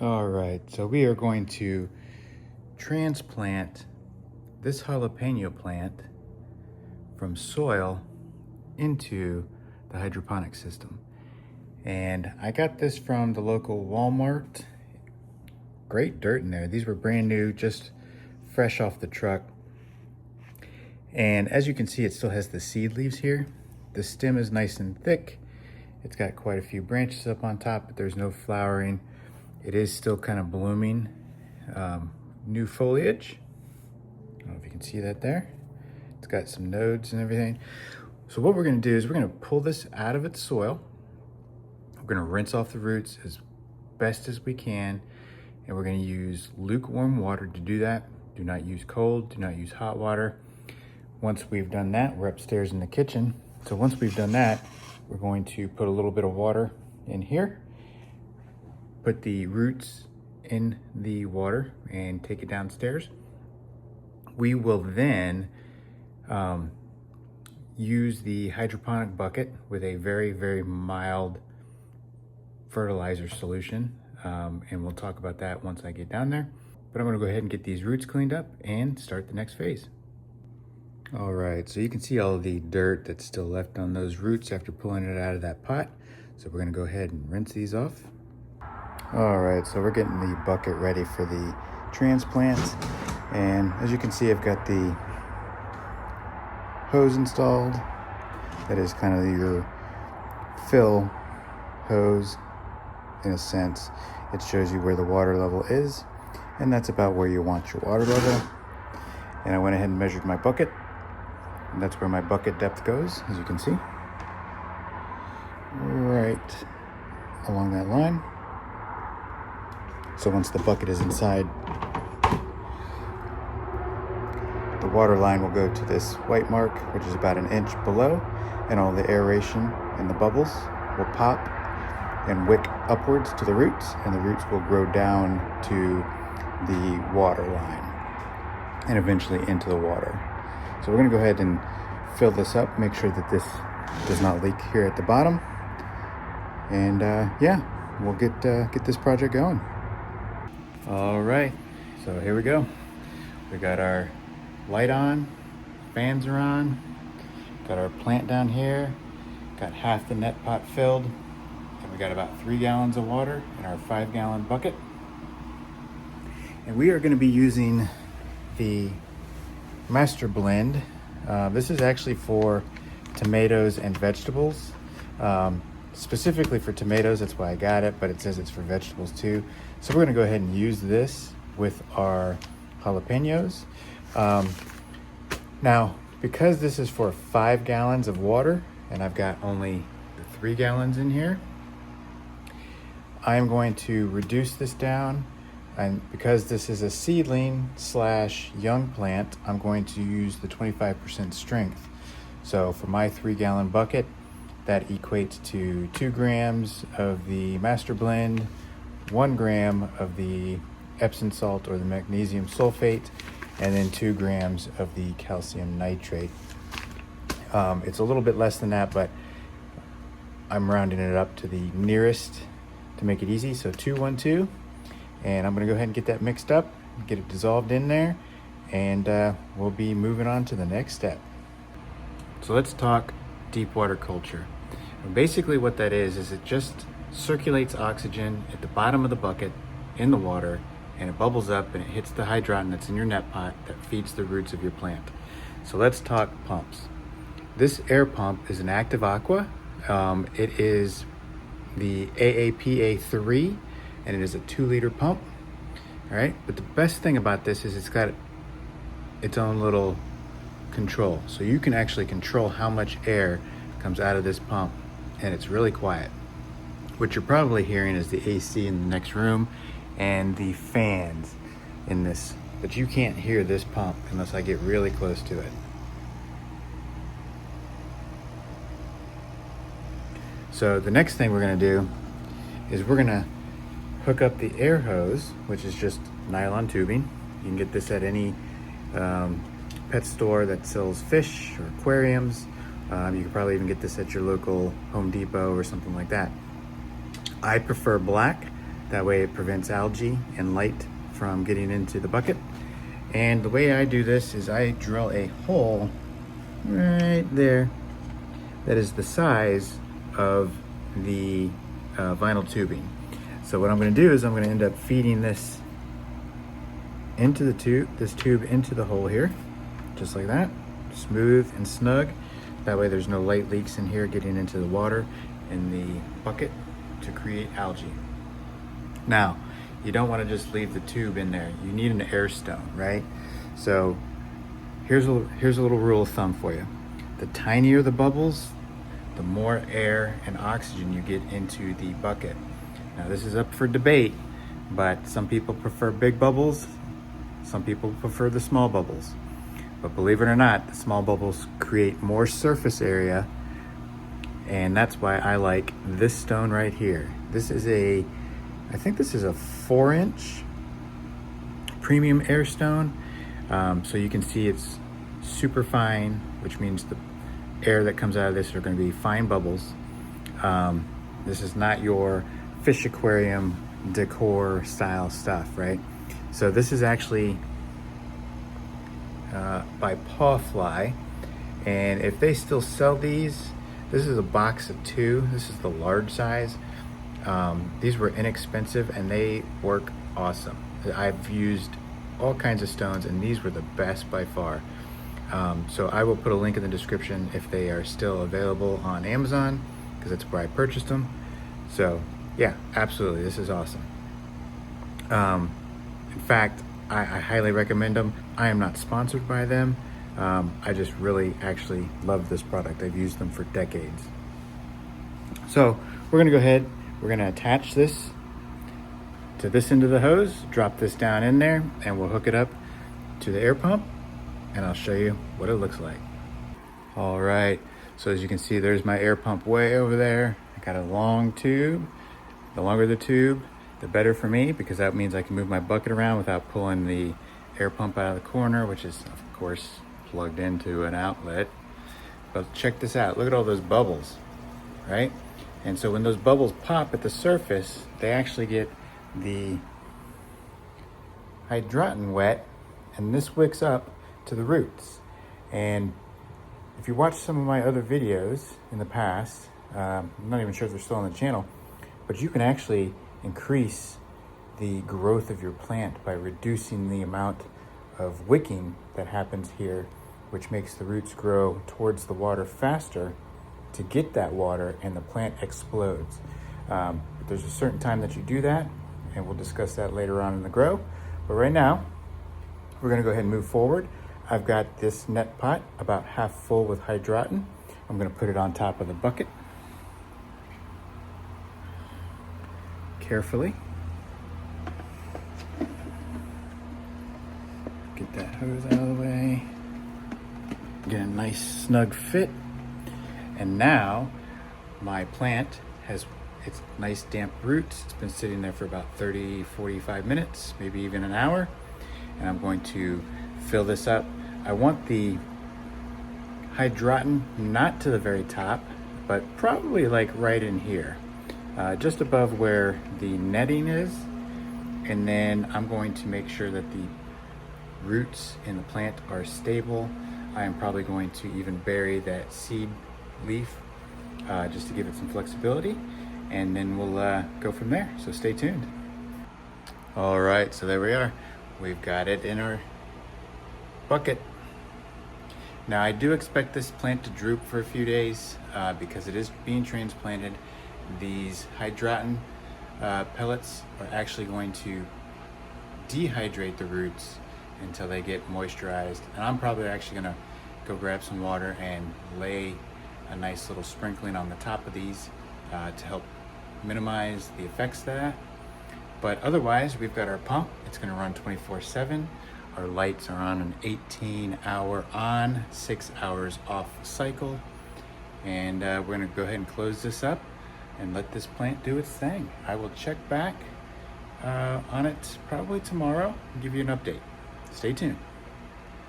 All right, so we are going to transplant this jalapeno plant from soil into the hydroponic system. And I got this from the local Walmart. Great dirt in there. These were brand new, just fresh off the truck. And as you can see, it still has the seed leaves here. The stem is nice and thick. It's got quite a few branches up on top, but there's no flowering. It is still kind of blooming. New foliage. I don't know if you can see that there. It's got some nodes and everything. So what we're gonna do is we're gonna pull this out of its soil. We're gonna rinse off the roots as best as we can. And we're gonna use lukewarm water to do that. Do not use cold, do not use hot water. Once we've done that, we're upstairs in the kitchen. So once we've done that, we're going to put a little bit of water in here, put the roots in the water and take it downstairs. We will then use the hydroponic bucket with a very, very mild fertilizer solution. And we'll talk about that once I get down there. But I'm gonna go ahead and get these roots cleaned up and start the next phase. All right, so you can see all of the dirt that's still left on those roots after pulling it out of that pot. So we're gonna go ahead and rinse these off. All right, so we're getting the bucket ready for the transplant. And as you can see, I've got the hose installed. That is kind of your fill hose in a sense. It shows you where the water level is, and that's about where you want your water level. And I went ahead and measured my bucket. And that's where my bucket depth goes, as you can see. Right along that line. So once the bucket is inside, the water line will go to this white mark, which is about 1 inch below, and all the aeration and the bubbles will pop and wick upwards to the roots, and the roots will grow down to the water line and eventually into the water. So we're gonna go ahead and fill this up, make sure that this does not leak here at the bottom. And yeah, we'll get this project going. All right, so here we go. We got our light on, fans are on, got our plant down here, got half the net pot filled, and we got about 3 gallons of water in our 5-gallon bucket. And we are gonna be using the master blend. This is actually for tomatoes and vegetables. Specifically for tomatoes, that's why I got it, but it says it's for vegetables too. So we're gonna go ahead and use this with our jalapenos. Now, because this is for 5 gallons of water, and I've got only 3 gallons in here, I'm going to reduce this down. And because this is a seedling / young plant, I'm going to use the 25% strength. So for my 3-gallon bucket, that equates to 2 grams of the master blend, 1 gram of the Epsom salt or the magnesium sulfate, and then 2 grams of the calcium nitrate. It's a little bit less than that, but I'm rounding it up to the nearest to make it easy. So 2, 1, 2. And I'm gonna go ahead and get that mixed up, get it dissolved in there, and we'll be moving on to the next step. So let's talk deep water culture. And basically what that is it just circulates oxygen at the bottom of the bucket in the water, and it bubbles up and it hits the hydrogen that's in your net pot that feeds the roots of your plant. So let's talk pumps. This air pump is an Active Aqua. It is the AAPA3, and it is a 2-liter pump. All right, but the best thing about this is it's got its own little control. So you can actually control how much air comes out of this pump, and it's really quiet. What you're probably hearing is the AC in the next room and the fans in this, but you can't hear this pump unless I get really close to it. So the next thing we're gonna do is we're gonna hook up the air hose, which is just nylon tubing. You can get this at any pet store that sells fish or aquariums. You could probably even get this at your local Home Depot or something like that. I prefer black That way it prevents algae and light from getting into the bucket. And the way I do this is I drill a hole right there that is the size of the vinyl tubing. So what I'm going to do is I'm going to end up feeding this into the tube into the hole here, just like that, smooth and snug. That way there's no light leaks in here getting into the water in the bucket to create algae. Now, you don't want to just leave the tube in there. You need an air stone, right? So here's a little rule of thumb for you. The tinier the bubbles, the more air and oxygen you get into the bucket. Now this is up for debate, but some people prefer big bubbles, some people prefer the small bubbles. But believe it or not, the small bubbles create more surface area, and that's why I like this stone right here. This is I think this is a 4-inch premium air stone. So you can see it's super fine, which means the air that comes out of this are going to be fine bubbles. This is not your fish aquarium decor style stuff, right? So this is actually by Pawfly, and if they still sell these, this is a box of 2. This is the large size. These were inexpensive and they work awesome. I've used all kinds of stones and these were the best by far. So I will put a link in the description if they are still available on Amazon, because that's where I purchased them. So yeah, absolutely, this is awesome. In fact, I highly recommend them. I am not sponsored by them. I just really actually love this product. I've used them for decades. So we're gonna go ahead, we're gonna attach this to this end of the hose, drop this down in there, and we'll hook it up to the air pump, and I'll show you what it looks like. All right, so as you can see, there's my air pump way over there. I got a long tube. The longer the tube, the better for me, because that means I can move my bucket around without pulling the air pump out of the corner, which is of course plugged into an outlet. But check this out, look at all those bubbles, right? And so when those bubbles pop at the surface, they actually get the hydroton wet, and this wicks up to the roots. And if you watch some of my other videos in the past, I'm not even sure if they're still on the channel, but you can actually increase the growth of your plant by reducing the amount of wicking that happens here, which makes the roots grow towards the water faster to get that water, and the plant explodes. But there's a certain time that you do that, and we'll discuss that later on in the grow. But right now, we're gonna go ahead and move forward. I've got this net pot about half full with hydroton. I'm gonna put it on top of the bucket. Carefully. Get that hose out of the way. Get a nice snug fit. And now my plant has its nice damp roots. It's been sitting there for about 30, 45 minutes, maybe even an hour. And I'm going to fill this up. I want the hydroton not to the very top, but probably like right in here, just above where the netting is. And then I'm going to make sure that the roots in the plant are stable. I am probably going to even bury that seed leaf just to give it some flexibility, and then we'll go from there. So stay tuned. All right, so there we are. We've got it in our bucket. Now I do expect this plant to droop for a few days because it is being transplanted. These hydroton pellets are actually going to dehydrate the roots until they get moisturized. And I'm probably actually gonna go grab some water and lay a nice little sprinkling on the top of these to help minimize the effects of that. But otherwise, we've got our pump. It's gonna run 24/7. Our lights are on an 18-hour on, 6 hours off cycle. And we're gonna go ahead and close this up and let this plant do its thing. I will check back on it probably tomorrow and give you an update. Stay tuned.